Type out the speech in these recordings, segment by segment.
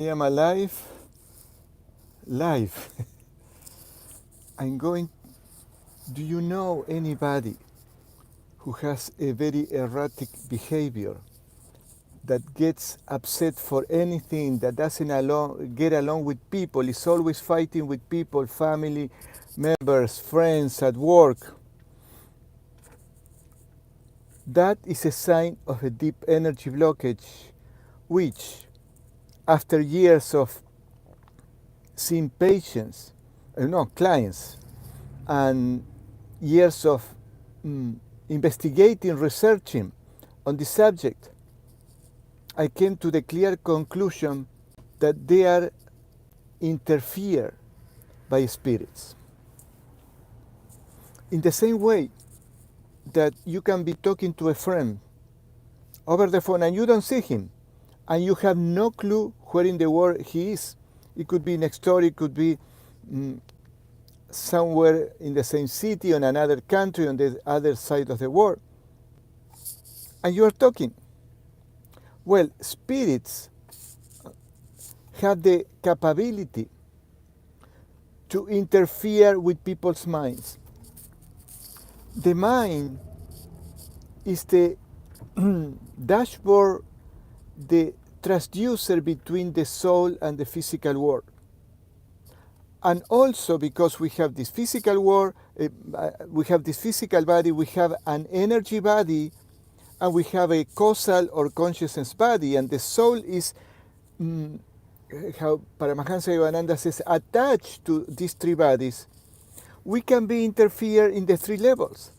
I am alive, live. I'm going. Do you know anybody who has a very erratic behavior that gets upset for anything, that doesn't get along with people, is always fighting with people, family members, friends, at work? That is a sign of a deep energy blockage, which, after years of seeing patients, clients, and years of investigating, researching on the subject, I came to the clear conclusion that they are interfered by spirits. In the same way that you can be talking to a friend over the phone and you don't see him, and you have no clue where in the world he is. It could be next door, it could be somewhere in the same city, on another country, on the other side of the world. And you are talking. Well, spirits have the capability to interfere with people's minds. The mind is the dashboard, the transducer between the soul and the physical world. And also, because we have this physical world, we have this physical body, we have an energy body, and we have a causal or consciousness body, and the soul is, how Paramahansa Yogananda says, attached to these three bodies. We can be interfered in the three levels.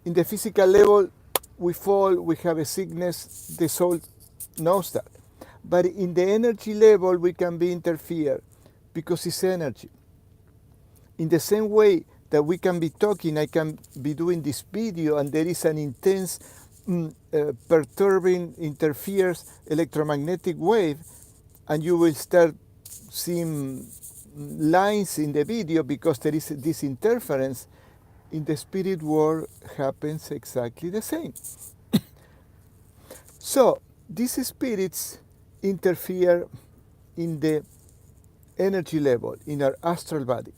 In the physical level, we fall, we have a sickness, the soul knows that. But in the energy level, we can be interfered because it's energy. In the same way that we can be talking, I can be doing this video, and there is an intense, perturbing, interferes electromagnetic wave, and you will start seeing lines in the video because there is this interference. In the spirit world happens exactly the same. So these spirits interfere in the energy level, in our astral body.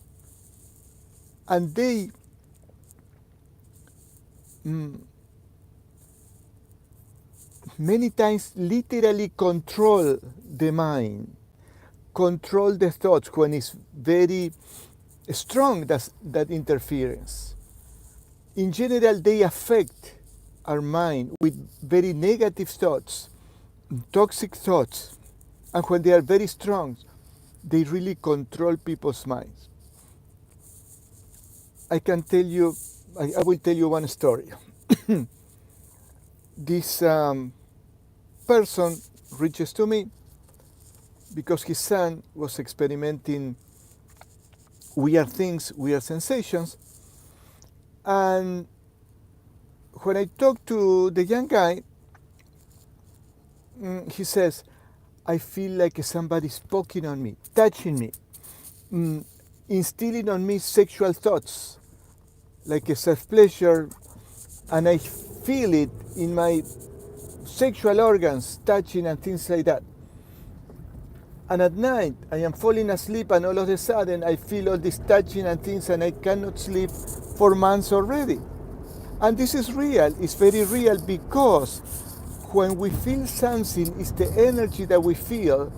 And they many times literally control the mind, control the thoughts when it's very strong, that interference. In general, they affect our mind with very negative thoughts, toxic thoughts, and when they are very strong, they really control people's minds. I will tell you one story. This person reaches to me because his son was experimenting weird things, weird sensations. And when I talk to the young guy, he says, I feel like somebody's poking on me, touching me, instilling on me sexual thoughts, like a self-pleasure, and I feel it in my sexual organs, touching and things like that. And at night, I am falling asleep, and all of a sudden, I feel all this touching and things, and I cannot sleep for months already. And this is real. It's very real, because when we feel something, it's the energy that we feel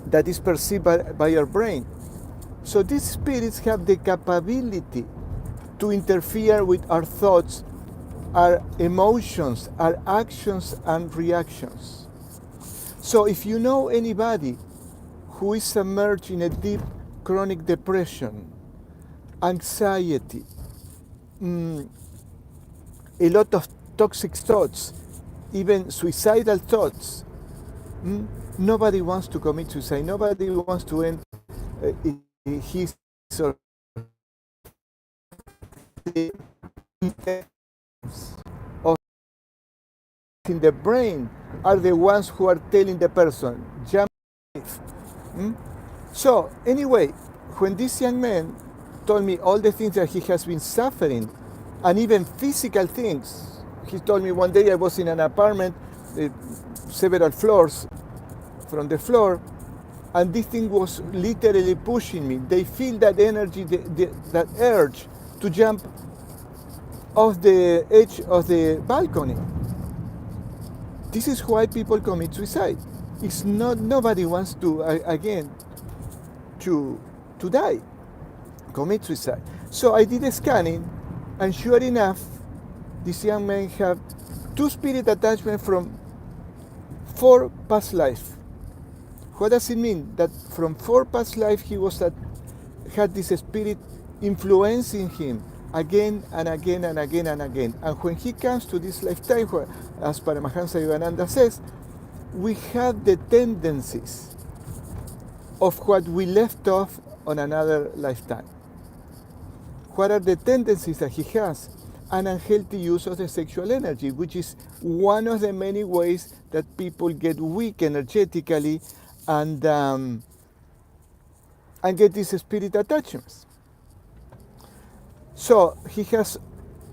that is perceived by our brain. So these spirits have the capability to interfere with our thoughts, our emotions, our actions and reactions. So if you know anybody who is submerged in a deep chronic depression, anxiety, a lot of toxic thoughts, even suicidal thoughts, nobody wants to commit suicide. Nobody wants to end his or of in the brain are the ones who are telling the person, jump. So anyway, when this young man told me all the things that he has been suffering, and even physical things, he told me one day I was in an apartment, several floors, from the floor, and this thing was literally pushing me. They feel that energy, that urge to jump off the edge of the balcony. This is why people commit suicide. It's not, nobody wants to, again, to die, commit suicide. So I did a scanning, and sure enough, this young man had 2 spirit attachments from 4 past lives. What does it mean? That from 4 past lives he had this spirit influencing him again and again and again and again. And when he comes to this lifetime, as Paramahansa Yogananda says, we have the tendencies of what we left off on another lifetime. What are the tendencies that he has? An unhealthy use of the sexual energy, which is one of the many ways that people get weak energetically and get these spirit attachments. So he has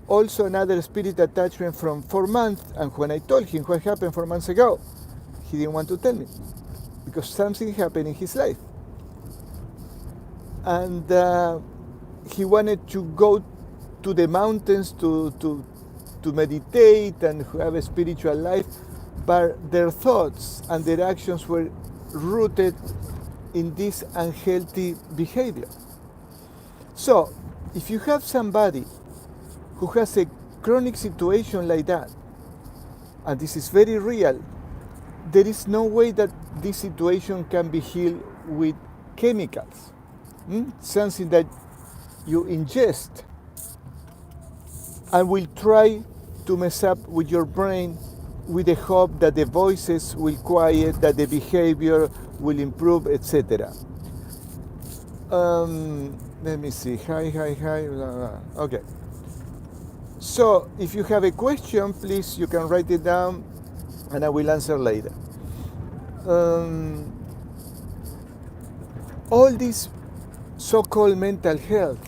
also another spirit attachment from 4 months, and when I told him what happened 4 months ago, he didn't want to tell me, because something happened in his life. And he wanted to go to the mountains to meditate and have a spiritual life, but their thoughts and their actions were rooted in this unhealthy behavior. So, if you have somebody who has a chronic situation like that, and this is very real, there is no way that this situation can be healed with chemicals. Something that you ingest and will try to mess up with your brain with the hope that the voices will quiet, that the behavior will improve, etc. Let me see. Hi. Blah, blah. Okay. So if you have a question, please, you can write it down and I will answer later. All these so-called mental health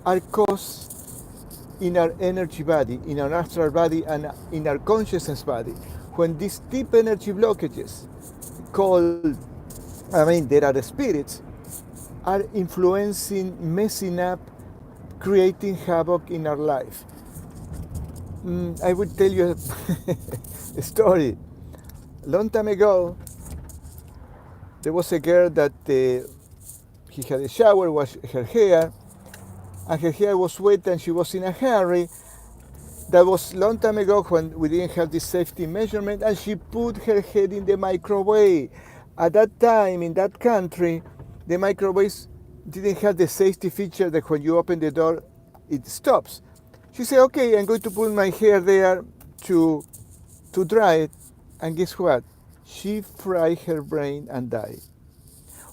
are caused in our energy body, in our astral body, and in our consciousness body. When these deep energy blockages, there are the spirits, are influencing, messing up, creating havoc in our life. I will tell you a story. A long time ago, there was a girl that he had a shower, washed her hair, and her hair was wet and she was in a hurry. That was a long time ago when we didn't have this safety measurement, and she put her head in the microwave. At that time, in that country, the microwaves didn't have the safety feature that when you open the door, it stops. She said, okay, I'm going to put my hair there to dry it. And guess what? She fried her brain and died.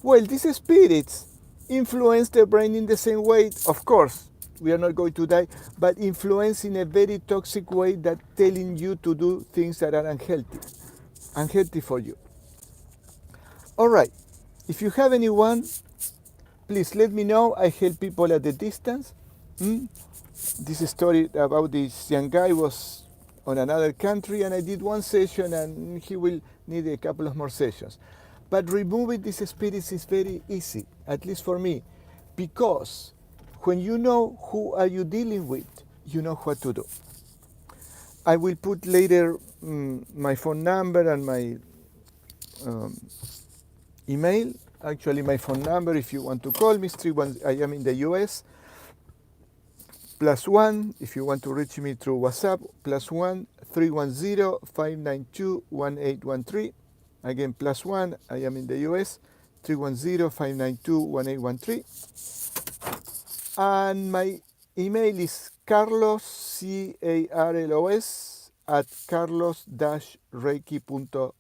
Well, these spirits influence the brain in the same way. Of course, we are not going to die, but influence in a very toxic way that telling you to do things that are unhealthy for you. All right, if you have anyone, please let me know. I help people at a distance. This story about this young guy was on another country, and I did 1 session, and he will need a couple of more sessions. But removing these spirits is very easy, at least for me, because when you know who are you dealing with, you know what to do. I will put later my phone number and my email. Actually, my phone number, if you want to call me, is 31. I am in the US. +1, if you want to reach me through WhatsApp, +1 310 592 1813. Again, +1, I am in the US, 310 592 1813. And my email is Carlos, CARLOS, at carlos-reiki.com.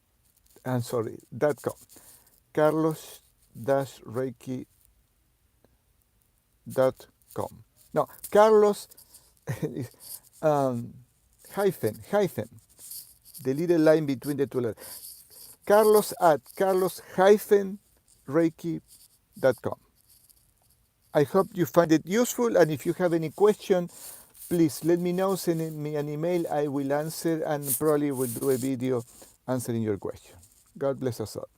carlos-reiki.com. No, Carlos hyphen, the little line between the 2 letters. Carlos at carlos-reiki.com. I hope you find it useful, and if you have any question, please let me know, send me an email, I will answer, and probably will do a video answering your question. God bless us all.